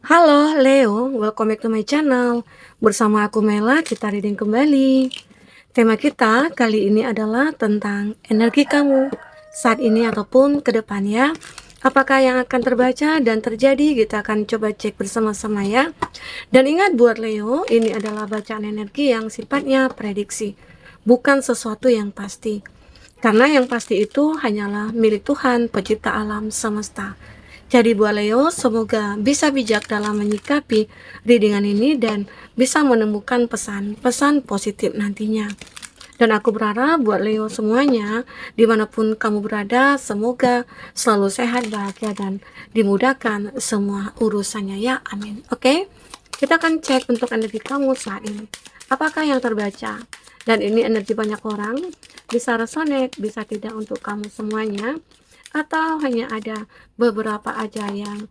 Halo Leo, welcome back to my channel. Bersama aku Mela, kita reading kembali. Tema kita kali ini adalah tentang energi kamu saat ini ataupun ke depannya. Apakah yang akan terbaca dan terjadi, kita akan coba cek bersama-sama ya. Dan ingat buat Leo, ini adalah bacaan energi yang sifatnya prediksi, bukan sesuatu yang pasti. Karena yang pasti itu hanyalah milik Tuhan, pencipta alam semesta. Jadi buat Leo, semoga bisa bijak dalam menyikapi readingan ini dan bisa menemukan pesan-pesan positif nantinya. Dan aku berharap buat Leo semuanya, dimanapun kamu berada, semoga selalu sehat, bahagia, dan dimudahkan semua urusannya ya, amin. Oke, kita akan cek untuk energi kamu saat ini. Apakah yang terbaca? Dan ini energi banyak orang, bisa resonate, bisa tidak untuk kamu semuanya, atau hanya ada beberapa aja yang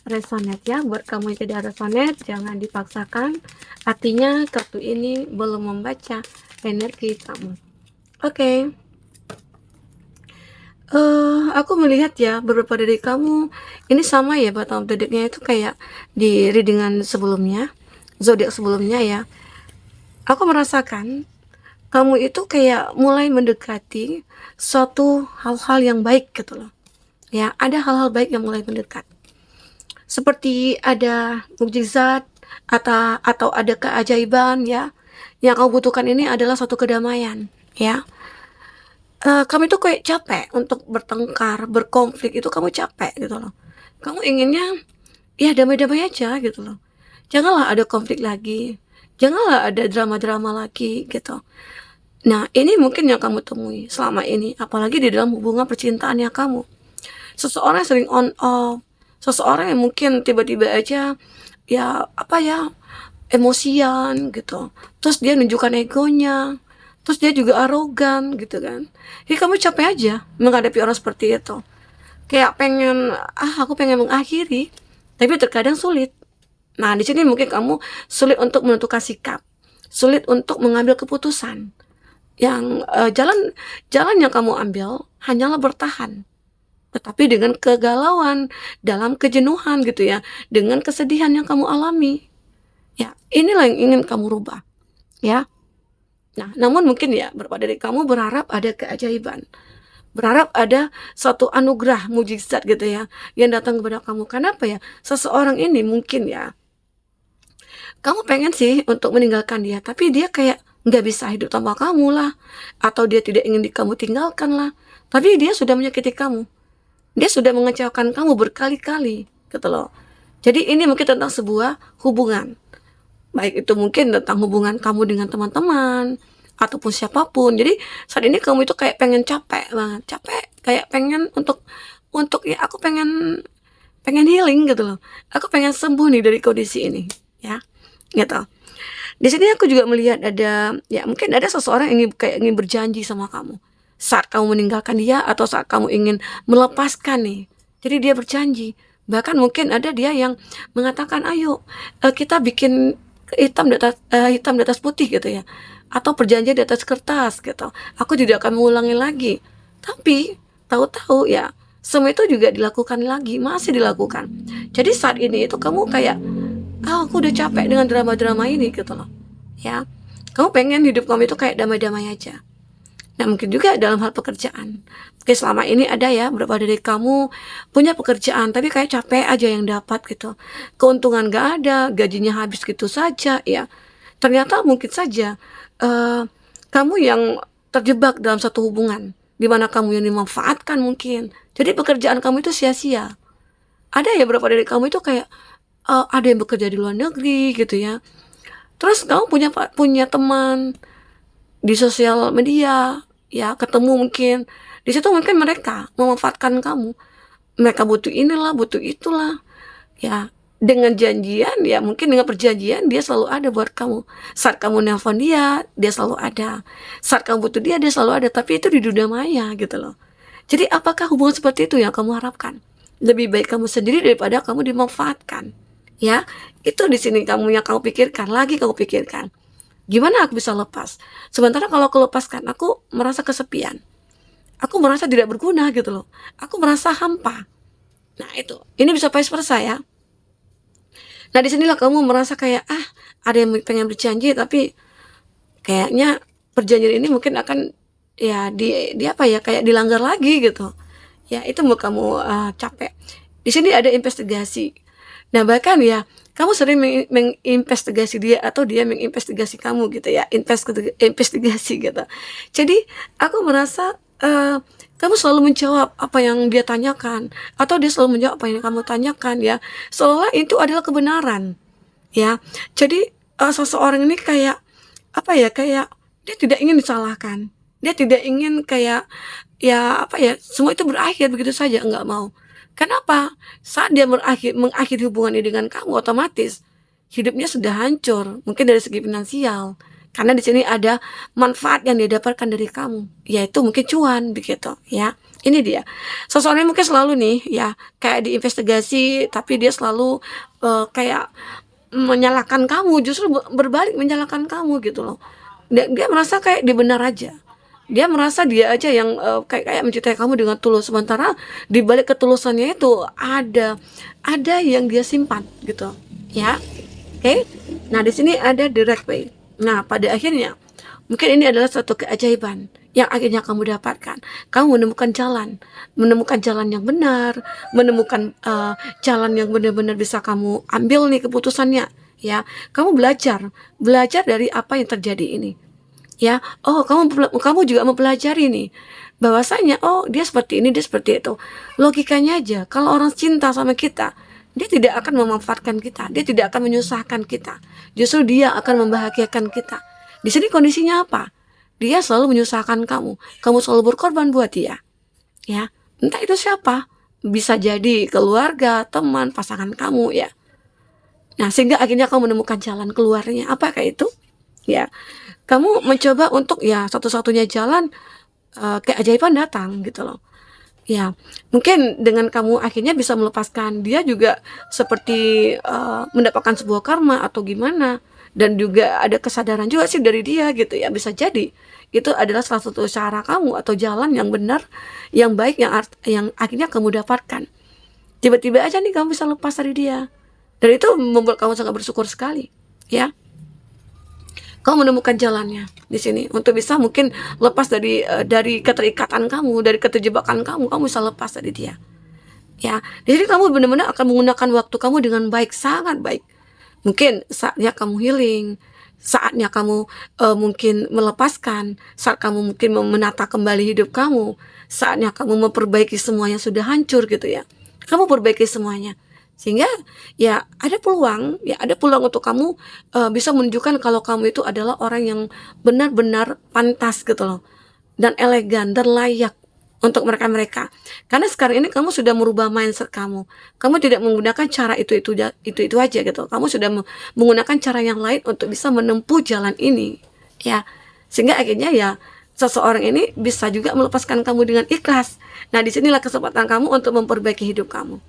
resonate ya. Buat kamu yang tidak resonate, jangan dipaksakan, artinya kartu ini belum membaca energi kamu. Oke. Aku melihat ya beberapa dari kamu ini sama ya, batang dedeknya itu kayak di readingan sebelumnya, zodiak sebelumnya ya. Aku merasakan kamu itu kayak mulai mendekati suatu hal-hal yang baik gitu loh. Ya, ada hal-hal baik yang mulai mendekat. Seperti ada mukjizat atau ada keajaiban ya. Yang kamu butuhkan ini adalah suatu kedamaian ya. Kamu itu kayak capek untuk bertengkar, berkonflik itu kamu capek gitu loh. Kamu inginnya ya damai-damai aja gitu loh. Janganlah ada konflik lagi. Janganlah ada drama-drama lagi gitu. Nah, ini mungkin yang kamu temui selama ini, apalagi di dalam hubungan percintaan yang kamu. Seseorang sering on off, seseorang yang mungkin tiba-tiba aja ya apa ya emosian gitu, terus dia nunjukkan egonya, terus dia juga arogan gitu kan. Jadi kamu capek aja menghadapi orang seperti itu, kayak pengen aku pengen mengakhiri, tapi terkadang sulit. Nah, di sini mungkin kamu sulit untuk menentukan sikap, sulit untuk mengambil keputusan. Yang jalan yang kamu ambil hanyalah bertahan, tetapi dengan kegalauan, dalam kejenuhan gitu ya, dengan kesedihan yang kamu alami. Ya, inilah yang ingin kamu rubah, ya. Nah, namun mungkin ya, beberapa dari kamu berharap ada keajaiban, berharap ada suatu anugerah mujizat gitu ya, yang datang kepada kamu. Kenapa ya? Seseorang ini mungkin ya, kamu pengen sih untuk meninggalkan dia, tapi dia kayak nggak bisa hidup tanpa kamu lah, atau dia tidak ingin kamu tinggalkan lah, tapi dia sudah menyakiti kamu. Dia sudah mengecewakan kamu berkali-kali, gitu loh. Jadi ini mungkin tentang sebuah hubungan. Baik itu mungkin tentang hubungan kamu dengan teman-teman, ataupun siapapun. Jadi saat ini kamu itu kayak pengen capek banget, capek. Kayak pengen untuk ya aku pengen pengen healing gitu loh. Aku pengen sembuh nih dari kondisi ini, ya. Gitu. Di sini aku juga melihat ada ya mungkin ada seseorang yang ingin berjanji sama kamu saat kamu meninggalkan dia atau saat kamu ingin melepaskan nih. Jadi dia berjanji. Bahkan mungkin ada dia yang mengatakan, "Ayo, kita bikin hitam di atas putih gitu ya. Atau perjanjian di atas kertas gitu. Aku tidak akan mengulangi lagi." Tapi tahu-tahu ya semua itu juga dilakukan lagi, masih dilakukan. Jadi saat ini itu kamu kayak aku udah capek dengan drama-drama ini gitu loh. Ya. Kamu pengen hidup kamu itu kayak damai-damai aja. Nah, mungkin juga dalam hal pekerjaan. Oke, selama ini ada ya beberapa dari kamu punya pekerjaan tapi kayak capek aja yang dapat gitu. Keuntungan gak ada, gajinya habis gitu saja ya. Ternyata mungkin saja kamu yang terjebak dalam satu hubungan di mana kamu yang dimanfaatkan mungkin. Jadi pekerjaan kamu itu sia-sia. Ada ya beberapa dari kamu itu kayak ada yang bekerja di luar negeri gitu ya. Terus kamu punya teman di sosial media, ya ketemu mungkin. Di situ mungkin mereka memanfaatkan kamu. Mereka butuh inilah, butuh itulah. Ya, dengan janjian, ya mungkin dengan perjanjian dia selalu ada buat kamu. Saat kamu nelpon dia, dia selalu ada. Saat kamu butuh dia, dia selalu ada. Tapi itu di dunia maya gitu loh. Jadi apakah hubungan seperti itu yang kamu harapkan? Lebih baik kamu sendiri daripada kamu dimanfaatkan. Ya, itu di sini kamu pikirkan, lagi kamu pikirkan. Gimana aku bisa lepas? Sementara kalau aku lepaskan, aku merasa kesepian. Aku merasa tidak berguna gitu loh. Aku merasa hampa. Nah itu, ini bisa vice versa ya. Nah, disinilah kamu merasa kayak, ada yang pengen berjanji, tapi kayaknya perjanjian ini mungkin akan, ya di apa ya, kayak dilanggar lagi gitu. Ya, itu mau kamu capek. Di sini ada investigasi. Nah, bahkan ya, kamu sering menginvestigasi dia atau dia menginvestigasi kamu gitu ya, investigasi gitu. Jadi, aku merasa kamu selalu menjawab apa yang dia tanyakan atau dia selalu menjawab apa yang kamu tanyakan ya, seolah itu adalah kebenaran ya. Jadi seseorang ini kayak apa ya, kayak dia tidak ingin disalahkan, dia tidak ingin kayak ya apa ya, semua itu berakhir begitu saja, enggak mau. Kenapa? Saat dia mengakhiri hubungan ini dengan kamu, otomatis hidupnya sudah hancur, mungkin dari segi finansial. Karena di sini ada manfaat yang dia dapatkan dari kamu, yaitu mungkin cuan begitu ya. Ini dia. Seseorang mungkin selalu nih ya, kayak diinvestigasi tapi dia selalu kayak menyalahkan kamu, justru berbalik menyalahkan kamu gitu loh. Dia merasa kayak dia benar aja. Dia merasa dia aja yang kayak mencintai kamu dengan tulus, sementara di balik ketulusannya itu ada yang dia simpan gitu ya. Oke. Nah, di sini ada direct way. Nah, pada akhirnya mungkin ini adalah suatu keajaiban yang akhirnya kamu dapatkan. Kamu menemukan jalan yang benar, menemukan jalan yang benar-benar bisa kamu ambil nih keputusannya ya. Kamu belajar dari apa yang terjadi ini ya. Oh, kamu juga mempelajari nih bahwasanya oh, dia seperti ini, dia seperti itu. Logikanya aja, kalau orang cinta sama kita, dia tidak akan memanfaatkan kita, dia tidak akan menyusahkan kita, justru dia akan membahagiakan kita. Di sini kondisinya apa? Dia selalu menyusahkan kamu selalu berkorban buat dia ya. Entah itu siapa, bisa jadi keluarga, teman, pasangan kamu ya. Nah, sehingga akhirnya kamu menemukan jalan keluarnya. Apakah itu? Ya, kamu mencoba untuk ya satu-satunya jalan, keajaiban datang gitu loh. Ya, mungkin dengan kamu akhirnya bisa melepaskan dia juga seperti mendapatkan sebuah karma atau gimana, dan juga ada kesadaran juga sih dari dia gitu ya, bisa jadi itu adalah salah satu cara kamu atau jalan yang benar, yang baik, yang akhirnya kamu dapatkan. Tiba-tiba aja nih kamu bisa lepas dari dia, dan itu membuat kamu sangat bersyukur sekali ya. Kamu menemukan jalannya di sini untuk bisa mungkin lepas dari keterikatan kamu, dari keterjebakan kamu bisa lepas dari dia. Ya, jadi kamu benar-benar akan menggunakan waktu kamu dengan baik, sangat baik. Mungkin saatnya kamu healing, saatnya kamu mungkin melepaskan, saat kamu mungkin menata kembali hidup kamu, saatnya kamu memperbaiki semua yang sudah hancur gitu ya. Kamu perbaiki semuanya. Sehingga ya ada peluang untuk kamu bisa menunjukkan kalau kamu itu adalah orang yang benar-benar pantas gitu loh, dan elegan dan layak untuk mereka. Karena sekarang ini kamu sudah merubah mindset kamu. Kamu tidak menggunakan cara itu aja gitu. Kamu sudah menggunakan cara yang lain untuk bisa menempuh jalan ini ya. Sehingga akhirnya ya seseorang ini bisa juga melepaskan kamu dengan ikhlas. Nah, disinilah kesempatan kamu untuk memperbaiki hidup kamu.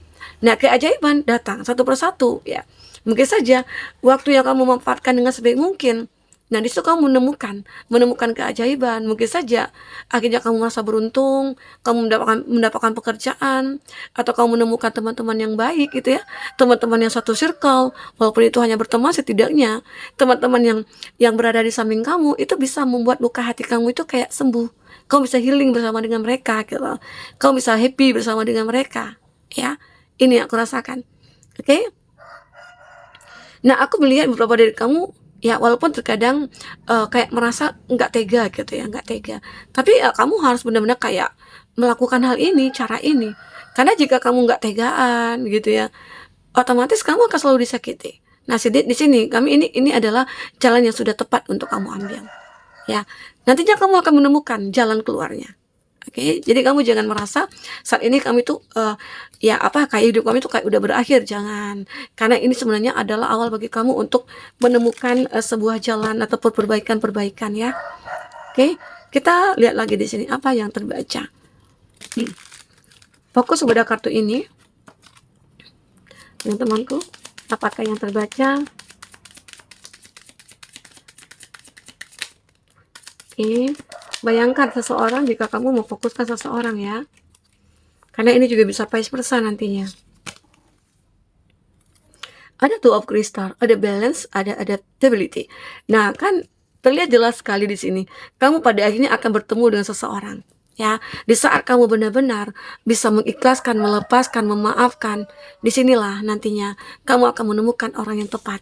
Nah, keajaiban datang satu persatu ya. Mungkin saja waktu yang kamu manfaatkan dengan sebaik mungkin. Nah, di situ kamu menemukan keajaiban. Mungkin saja akhirnya kamu merasa beruntung, kamu mendapatkan pekerjaan, atau kamu menemukan teman-teman yang baik gitu ya, teman-teman yang satu circle, walaupun itu hanya berteman, setidaknya teman-teman yang berada di samping kamu itu bisa membuat luka hati kamu itu kayak sembuh. Kamu bisa healing bersama dengan mereka gitu. Kamu bisa happy bersama dengan mereka ya. Ini yang aku rasakan. Oke? Nah, aku melihat beberapa dari kamu ya, walaupun terkadang kayak merasa nggak tega gitu ya, nggak tega. Tapi kamu harus benar-benar kayak melakukan hal ini, cara ini. Karena jika kamu nggak tegaan gitu ya, otomatis kamu akan selalu disakiti. Nah, di sini ini adalah jalan yang sudah tepat untuk kamu ambil. Ya, nantinya kamu akan menemukan jalan keluarnya. Oke, jadi kamu jangan merasa saat ini kamu itu kayak hidup kamu itu kayak udah berakhir, jangan. Karena ini sebenarnya adalah awal bagi kamu untuk menemukan sebuah jalan atau perbaikan ya. Oke, kita lihat lagi di sini apa yang terbaca. Fokus pada kartu ini, teman-temanku. Apakah yang terbaca? Oke. Bayangkan seseorang jika kamu memfokuskan seseorang ya. Karena ini juga bisa vice versa nantinya. Ada two of crystal, ada balance, ada adaptability. Nah, kan terlihat jelas sekali di sini. Kamu pada akhirnya akan bertemu dengan seseorang. Ya, di saat kamu benar-benar bisa mengikhlaskan, melepaskan, memaafkan, disinilah nantinya kamu akan menemukan orang yang tepat.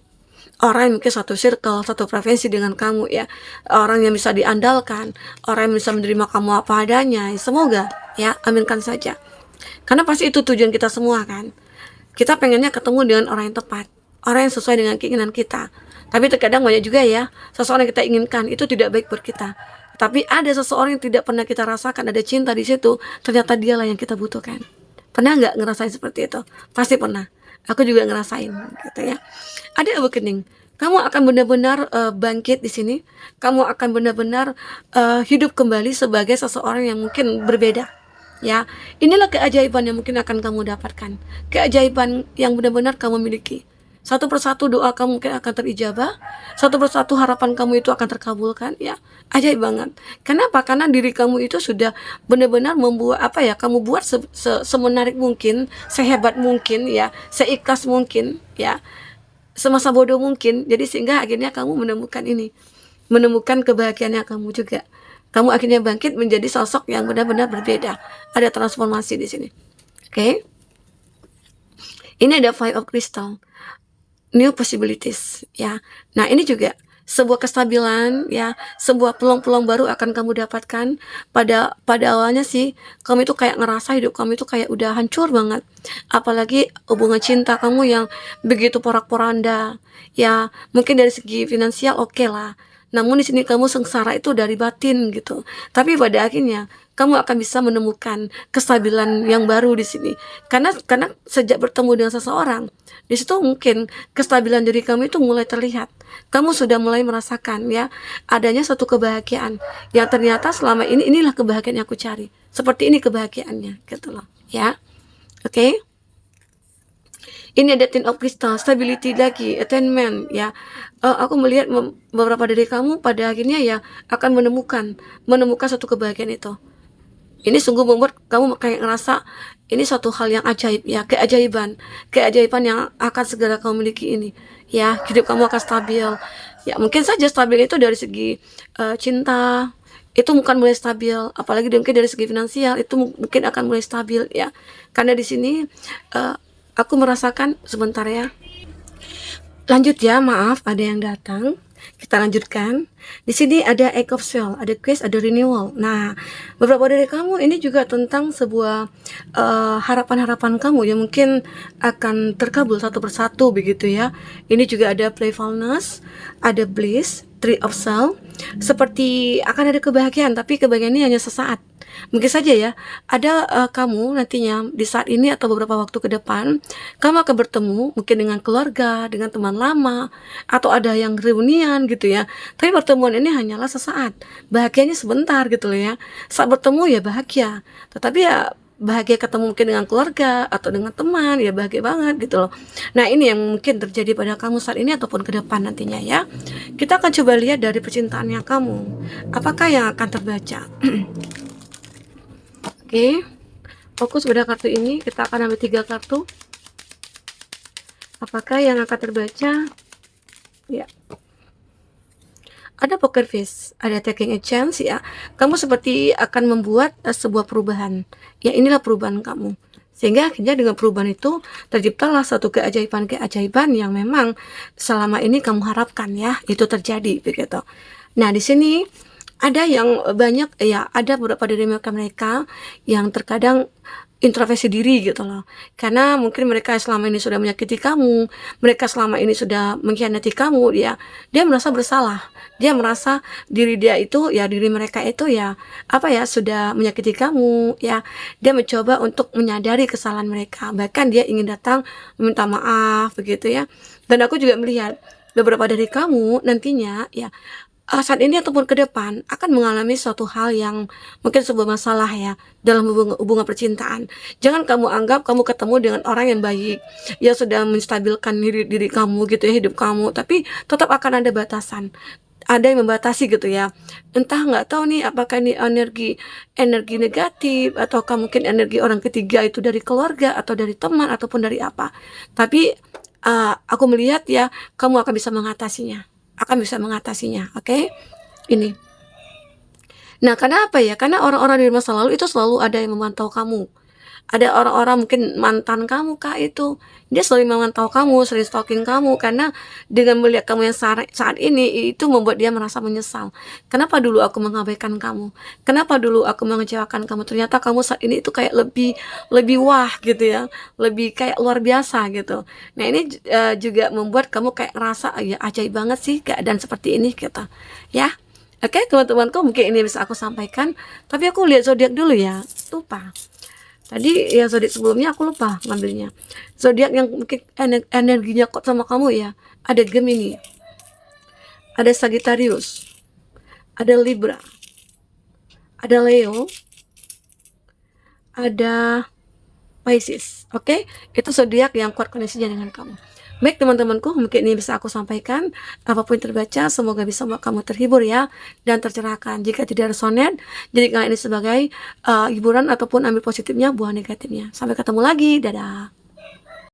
Orang yang mungkin satu circle, satu frekuensi dengan kamu ya. Orang yang bisa diandalkan, orang yang bisa menerima kamu apa adanya. Semoga ya, aminkan saja. Karena pasti itu tujuan kita semua kan. Kita pengennya ketemu dengan orang yang tepat, orang yang sesuai dengan keinginan kita. Tapi terkadang banyak juga ya, seseorang yang kita inginkan itu tidak baik buat kita. Tapi ada seseorang yang tidak pernah kita rasakan, ada cinta di situ, ternyata dialah yang kita butuhkan. Pernah nggak ngerasain seperti itu? Pasti pernah. Aku juga ngerasain, gitu ya. Ada awakening. Kamu akan benar-benar bangkit di sini. Kamu akan benar-benar hidup kembali sebagai seseorang yang mungkin berbeda. Ya, inilah keajaiban yang mungkin akan kamu dapatkan. Keajaiban yang benar-benar kamu miliki. Satu persatu doa kamu mungkin akan terijabah. Satu persatu harapan kamu itu akan terkabulkan. Ya, ajaib banget. Kenapa? Karena diri kamu itu sudah benar-benar membuat apa ya? Kamu buat semenarik mungkin, sehebat mungkin, ya, seikhlas mungkin, ya, semasa bodoh mungkin. Jadi sehingga akhirnya kamu menemukan ini, menemukan kebahagiaannya kamu juga. Kamu akhirnya bangkit menjadi sosok yang benar-benar berbeda. Ada transformasi di sini. Oke. Ini ada Five of Crystal. New possibilities ya. Nah, ini juga sebuah kestabilan ya, sebuah peluang-peluang baru akan kamu dapatkan. Pada awalnya sih kamu itu kayak ngerasa hidup kamu itu kayak udah hancur banget. Apalagi hubungan cinta kamu yang begitu porak-poranda. Ya, mungkin dari segi finansial oke lah. Namun di sini kamu sengsara itu dari batin gitu. Tapi pada akhirnya kamu akan bisa menemukan kestabilan yang baru di sini. Karena sejak bertemu dengan seseorang, di situ mungkin kestabilan diri kamu itu mulai terlihat. Kamu sudah mulai merasakan ya adanya satu kebahagiaan yang ternyata selama ini inilah kebahagiaan yang aku cari. Seperti ini kebahagiaannya gitu loh, ya. Oke. Ini ada Ten of Crystal, stability lagi, attainment ya. Aku melihat beberapa dari kamu pada akhirnya ya akan menemukan satu kebahagiaan itu. Ini sungguh membuat kamu kayak ngerasa ini suatu hal yang ajaib ya, keajaiban yang akan segera kamu miliki ini. Ya, hidup kamu akan stabil. Ya, mungkin saja stabil itu dari segi cinta, itu bukan mulai stabil, apalagi mungkin dari segi finansial itu mungkin akan mulai stabil ya. Karena di sini aku merasakan sebentar ya. Lanjut ya, maaf ada yang datang. Kita lanjutkan. Di sini ada Egg of Shell, ada quest, ada renewal. Nah, beberapa dari kamu ini juga tentang sebuah harapan-harapan kamu yang mungkin akan terkabul satu persatu begitu ya. Ini juga ada playfulness, ada bliss, tree of soul. Seperti akan ada kebahagiaan, tapi kebahagiaan ini hanya sesaat. Mungkin saja ya, ada kamu nantinya di saat ini atau beberapa waktu ke depan, kamu akan bertemu mungkin dengan keluarga, dengan teman lama, atau ada yang reunian gitu ya. Tapi pertemuan ini hanyalah sesaat, bahagianya sebentar gitu loh ya. Saat bertemu ya bahagia, tetapi ya bahagia ketemu mungkin dengan keluarga atau dengan teman ya bahagia banget gitu loh. Nah, ini yang mungkin terjadi pada kamu saat ini ataupun ke depan nantinya ya. Kita akan coba lihat dari percintaannya kamu, apakah yang akan terbaca. Oke, fokus pada kartu ini. Kita akan ambil 3 kartu. Apakah yang akan terbaca? Ya, ada poker face, ada taking a chance ya. Kamu seperti akan membuat sebuah perubahan. Ya, inilah perubahan kamu. Sehingga akhirnya dengan perubahan itu terciptalah satu keajaiban yang memang selama ini kamu harapkan ya, itu terjadi begitu. Nah, di sini ada yang banyak ya, ada beberapa dari mereka yang terkadang introspeksi diri gitu loh. Karena mungkin mereka selama ini sudah menyakiti kamu, mereka selama ini sudah mengkhianati kamu, dia merasa bersalah. Dia merasa diri dia itu ya, diri mereka itu ya apa ya, sudah menyakiti kamu ya. Dia mencoba untuk menyadari kesalahan mereka. Bahkan dia ingin datang meminta maaf begitu ya. Dan aku juga melihat beberapa dari kamu nantinya ya saat ini ataupun ke depan akan mengalami suatu hal yang mungkin sebuah masalah ya dalam hubungan percintaan. Jangan kamu anggap kamu ketemu dengan orang yang baik, ya sudah menstabilkan diri kamu gitu ya, hidup kamu, tapi tetap akan ada batasan. Ada yang membatasi gitu ya. Entah nggak tahu nih apakah ini energi negatif ataukah mungkin energi orang ketiga itu dari keluarga atau dari teman ataupun dari apa. Tapi aku melihat ya, kamu akan bisa mengatasinya, oke? Ini. Nah, karena apa ya? Karena orang-orang di masa lalu itu selalu ada yang memantau kamu. Ada orang-orang mungkin mantan kamu Kak itu, dia selalu memantau kamu, sering stalking kamu karena dengan melihat kamu yang saat ini itu membuat dia merasa menyesal. Kenapa dulu aku mengabaikan kamu? Kenapa dulu aku mengecewakan kamu? Ternyata kamu saat ini itu kayak lebih lebih wah gitu ya, lebih kayak luar biasa gitu. Nah, ini juga membuat kamu kayak ngerasa, "Ya ajaib banget sih keadaan seperti ini," gitu. Ya. Oke, teman-temanku mungkin ini bisa aku sampaikan, tapi aku lihat zodiak dulu ya. Lupa. Tadi yang zodiak sebelumnya aku lupa ngambilnya. Zodiak yang mungkin energinya kok sama kamu ya. Ada Gemini, ada Sagittarius, ada Libra, ada Leo, ada Pisces. Oke, itu zodiak yang kuat koneksinya dengan kamu. Baik teman-temanku, mungkin ini bisa aku sampaikan. Apapun yang terbaca, semoga bisa membuat kamu terhibur ya dan tercerahkan. Jika tidak resonate, jadikan ini sebagai hiburan ataupun ambil positifnya, buang negatifnya. Sampai ketemu lagi, dadah.